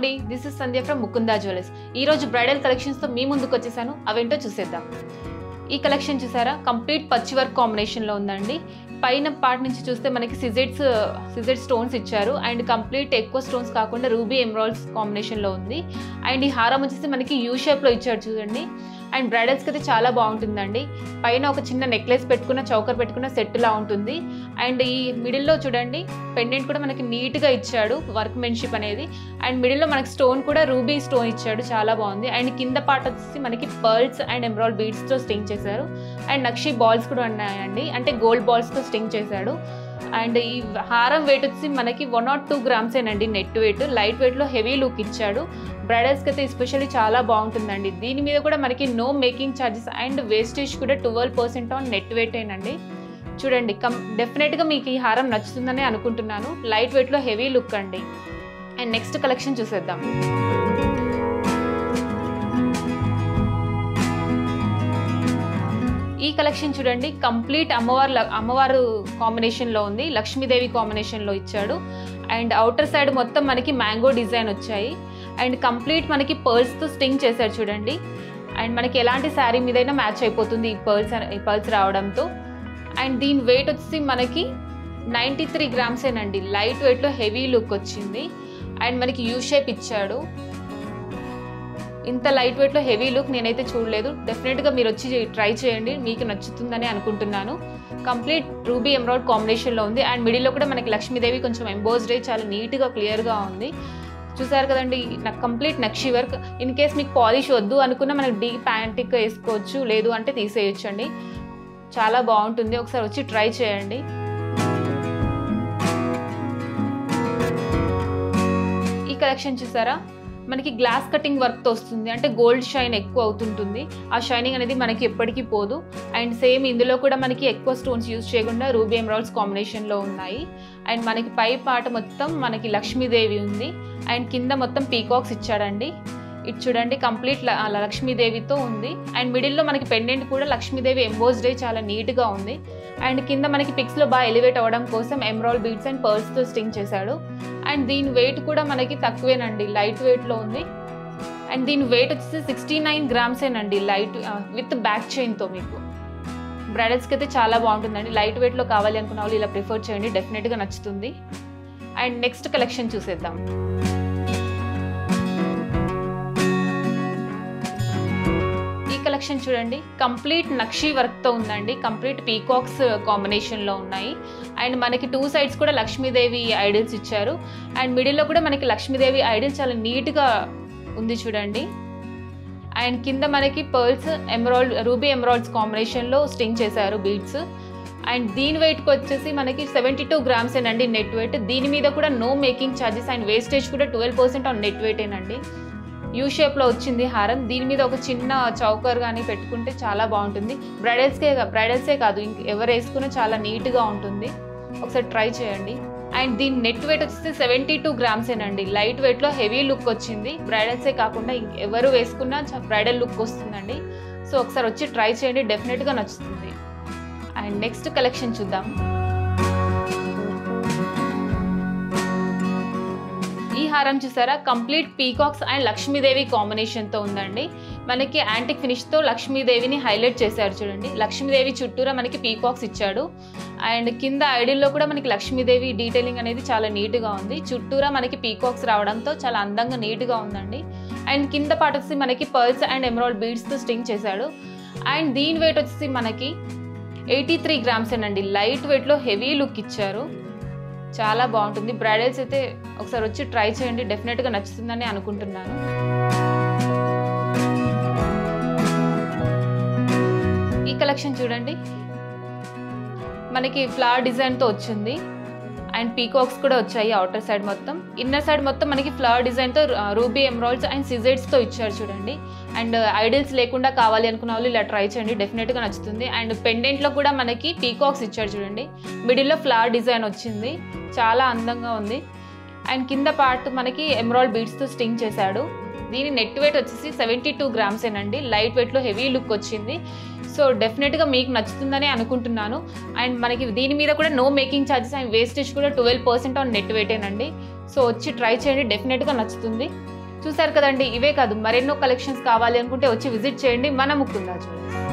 అండి, this is Sandhya from Mukunda jewellers. ఈరోజు bridal కలెక్షన్స్తో మీ ముందుకు వచ్చేసాను. అవేంటో చూసేద్దాం. ఈ కలెక్షన్ చూసారా, కంప్లీట్ పచ్చి వర్క్ కాంబినేషన్లో ఉందండి. పైన పార్ట్ నుంచి చూస్తే మనకి సిజెడ్ స్టోన్స్ ఇచ్చారు అండ్ కంప్లీట్ ఎక్కువ స్టోన్స్ కాకుండా రూబీ ఎమరాల్డ్స్ కాంబినేషన్లో ఉంది. అండ్ ఈ హారం వచ్చేసి మనకి యూ షేప్లో ఇచ్చాడు చూడండి. అండ్ బ్రైడల్స్కి అయితే చాలా బాగుంటుందండి. పైన ఒక చిన్న నెక్లెస్ పెట్టుకున్న చౌకర్ పెట్టుకున్న సెట్లా ఉంటుంది. అండ్ ఈ మిడిల్లో చూడండి పెండెంట్ కూడా మనకి నీట్గా ఇచ్చాడు, వర్క్మెన్షిప్ అనేది. అండ్ మిడిల్లో మనకి స్టోన్ కూడా రూబీ స్టోన్ ఇచ్చాడు, చాలా బాగుంది. అండ్ కింద పార్ట్ వచ్చేసి మనకి పర్ల్స్ అండ్ ఎమరాల్డ్ బీడ్స్తో స్టింగ్ చేశారు. అండ్ నక్షి బాల్స్ కూడా ఉన్నాయండి, అంటే గోల్డ్ బాల్స్తో స్టింగ్ చేశాడు. అండ్ ఈ హారం వెయిట్ వచ్చి మనకి 1 or 2 grams ఏనండి నెట్ వెయిట్. లైట్ వెయిట్లో హెవీ లుక్ ఇచ్చాడు. బ్రైడల్స్కి అయితే ఎస్పెషల్లీ చాలా బాగుంటుందండి. దీని మీద కూడా మనకి no making charges and wastage కూడా 12% ఆన్ నెట్ వెయిట్ ఏనండి. చూడండి, డెఫినెట్గా మీకు ఈ హారం నచ్చుతుందని అనుకుంటున్నాను. లైట్ వెయిట్లో హెవీ లుక్ అండి. అండ్ నెక్స్ట్ కలెక్షన్ చూసేద్దాం. ఈ కలెక్షన్ చూడండి, కంప్లీట్ అమ్మవారు కాంబినేషన్లో ఉంది, లక్ష్మీదేవి కాంబినేషన్లో ఇచ్చాడు. అండ్ అవుటర్ సైడ్ మొత్తం మనకి మ్యాంగో డిజైన్ వచ్చాయి. అండ్ కంప్లీట్ మనకి పర్ల్స్తో స్టింగ్ చేశారు చూడండి. అండ్ మనకి ఎలాంటి శారీ మీదైనా మ్యాచ్ అయిపోతుంది ఈ పర్ల్స్ రావడంతో. అండ్ దీని వెయిట్ వచ్చి మనకి 93 grams ఏనండి. లైట్ వెయిట్లో హెవీ లుక్ వచ్చింది. అండ్ మనకి యూ షేప్ ఇచ్చాడు. ఇంత లైట్ వెయిట్లో హెవీ లుక్ నేనైతే చూడలేదు. డెఫినెట్గా మీరు వచ్చి ట్రై చేయండి, మీకు నచ్చుతుందని అనుకుంటున్నాను. కంప్లీట్ రూబీ ఎమరాల్డ్ కాంబినేషన్లో ఉంది. అండ్ మిడిల్లో కూడా మనకి లక్ష్మీదేవి కొంచెం ఎంబోస్డ్ అయ్యి చాలా నీట్గా క్లియర్గా ఉంది. చూసారు కదండి, నాకు complete nakshi work. In case మీకు పాలిష్ వద్దు అనుకున్న మనకి డీప్ ప్యాంటిక్ వేసుకోవచ్చు, లేదు అంటే తీసేయచ్చు అండి. చాలా బాగుంటుంది, ఒకసారి వచ్చి ట్రై చేయండి. ఈ కలెక్షన్ చూసారా, మనకి గ్లాస్ కటింగ్ వర్క్తో వస్తుంది, అంటే గోల్డ్ షైన్ ఎక్కువ అవుతుంటుంది. ఆ షైనింగ్ అనేది మనకి ఎప్పటికీ పోదు. అండ్ సేమ్ ఇందులో కూడా మనకి ఎక్కువ స్టోన్స్ యూజ్ చేయకుండా రూబీ ఎమరాల్డ్స్ కాంబినేషన్లో ఉన్నాయి. అండ్ మనకి పై పాట మొత్తం మనకి లక్ష్మీదేవి ఉంది. అండ్ కింద మొత్తం పీకాక్స్ ఇచ్చాడండి. ఇది చూడండి, కంప్లీట్ లక్ష్మీదేవితో ఉంది. అండ్ మిడిల్లో మనకి పెండెంట్ కూడా లక్ష్మీదేవి ఎంబోస్డ్ అయ్యి చాలా నీట్గా ఉంది. అండ్ కింద మనకి పిక్స్లో బాగా ఎలివేట్ అవ్వడం కోసం ఎమరాల్డ్ బీడ్స్ అండ్ పర్ల్స్తో స్టింగ్ చేశాడు. అండ్ దీని వెయిట్ కూడా మనకి తక్కువేనండి, లైట్ వెయిట్లో ఉంది. అండ్ దీని వెయిట్ వచ్చేసి 69 grams ఏనండి, లైట్ విత్ బ్యాక్ చైన్తో. మీకు బ్రైడల్స్కి అయితే చాలా బాగుంటుందండి. లైట్ వెయిట్లో కావాలి అనుకున్న వాళ్ళు ఇలా ప్రిఫర్ చేయండి, డెఫినెట్గా నచ్చుతుంది. అండ్ నెక్స్ట్ కలెక్షన్ చూసేద్దాం. కలెక్షన్ చూడండి, కంప్లీట్ నక్షి వర్క్తో ఉందండి. కంప్లీట్ పీకాక్స్ కాంబినేషన్లో ఉన్నాయి. అండ్ మనకి 2 sides కూడా లక్ష్మీదేవి ఐడల్స్ ఇచ్చారు. అండ్ మిడిల్లో కూడా మనకి లక్ష్మీదేవి ఐడల్స్ చాలా నీట్గా ఉంది చూడండి. అండ్ కింద మనకి పర్ల్స్ రూబీ ఎమరాల్డ్స్ కాంబినేషన్లో స్టింగ్ చేశారు బీడ్స్. అండ్ దీని వెయిట్కి వచ్చేసి మనకి 72 grams ఏనండి నెట్ వెయిట్. దీని మీద కూడా no making charges and wastage కూడా 12% ఆన్ నెట్ వెయిట్ ఏనండి. యూ షేప్లో వచ్చింది హారం. దీని మీద ఒక చిన్న చౌకర్ కానీ పెట్టుకుంటే చాలా బాగుంటుంది. బ్రైడల్సే కాదు, ఎవరు వేసుకున్నా చాలా నీట్గా ఉంటుంది. ఒకసారి ట్రై చేయండి. అండ్ దీని నెట్ వెయిట్ వచ్చేసి 72 grams ఏనండి. లైట్ వెయిట్లో హెవీ లుక్ వచ్చింది. బ్రైడల్సే కాకుండా ఎవరు వేసుకున్నా బ్రైడల్ లుక్ వస్తుందండి. సో ఒకసారి వచ్చి ట్రై చేయండి, డెఫినెట్గా నచ్చుతుంది. అండ్ నెక్స్ట్ కలెక్షన్ చూద్దాం. ఈ హారం చూసారా, కంప్లీట్ పీకాక్స్ అండ్ లక్ష్మీదేవి కాంబినేషన్తో ఉందండి. మనకి యాంటిక్ ఫినిష్తో లక్ష్మీదేవిని హైలైట్ చేశారు చూడండి. లక్ష్మీదేవి చుట్టూరా మనకి పీకాక్స్ ఇచ్చాడు. అండ్ కింద ఐడిల్లో కూడా మనకి లక్ష్మీదేవి డీటెయిలింగ్ అనేది చాలా నీట్గా ఉంది. చుట్టూరా మనకి పీకాక్స్ రావడంతో చాలా అందంగా నీట్గా ఉందండి. అండ్ కింద పార్ట్ వచ్చి మనకి పర్ల్స్ అండ్ ఎమరాల్డ్ బీడ్స్తో స్టింగ్ చేశాడు. అండ్ దీని వెయిట్ వచ్చేసి మనకి 83 grams ఏనండి. లైట్ వెయిట్లో హెవీ లుక్ ఇచ్చారు, చాలా బాగుంటుంది. బ్రైడల్స్ అయితే ఒకసారి వచ్చి ట్రై చేయండి, డెఫినెట్గా నచ్చుతుందని అనుకుంటున్నాను. ఈ కలెక్షన్ చూడండి, మనకి ఫ్లవర్ డిజైన్తో వచ్చింది. అండ్ పీకాక్స్ కూడా వచ్చాయి అవుటర్ సైడ్ మొత్తం. ఇన్నర్ సైడ్ మొత్తం మనకి ఫ్లవర్ డిజైన్తో రూబీ ఎమరాల్డ్స్ అండ్ సిజెడ్స్తో ఇచ్చారు చూడండి. అండ్ ఐడల్స్ లేకుండా కావాలి అనుకున్న వాళ్ళు ఇలా ట్రై చేయండి, డెఫినెట్గా నచ్చుతుంది. అండ్ పెండెంట్లో కూడా మనకి పీకాక్స్ ఇచ్చారు చూడండి. మిడిల్లో ఫ్లవర్ డిజైన్ వచ్చింది, చాలా అందంగా ఉంది. అండ్ కింద పార్ట్ మనకి ఎమరాల్డ్ బీడ్స్తో స్టింగ్ చేశాడు. దీని నెట్ వెయిట్ వచ్చేసి 72 grams ఏనండి. లైట్ వెయిట్లో హెవీ లుక్ వచ్చింది. సో డెఫినెట్గా మీకు నచ్చుతుందని అనుకుంటున్నాను. అండ్ మనకి దీని మీద కూడా no making charges and wastage కూడా 12% ఆన్ నెట్ వెయిటేనండి. సో వచ్చి ట్రై చేయండి, డెఫినెట్గా నచ్చుతుంది. చూసారు కదండి, ఇవే కాదు మరెన్నో కలెక్షన్స్ కావాలి అనుకుంటే వచ్చి విజిట్ చేయండి మన ముకుందా జ్యువెలర్స్.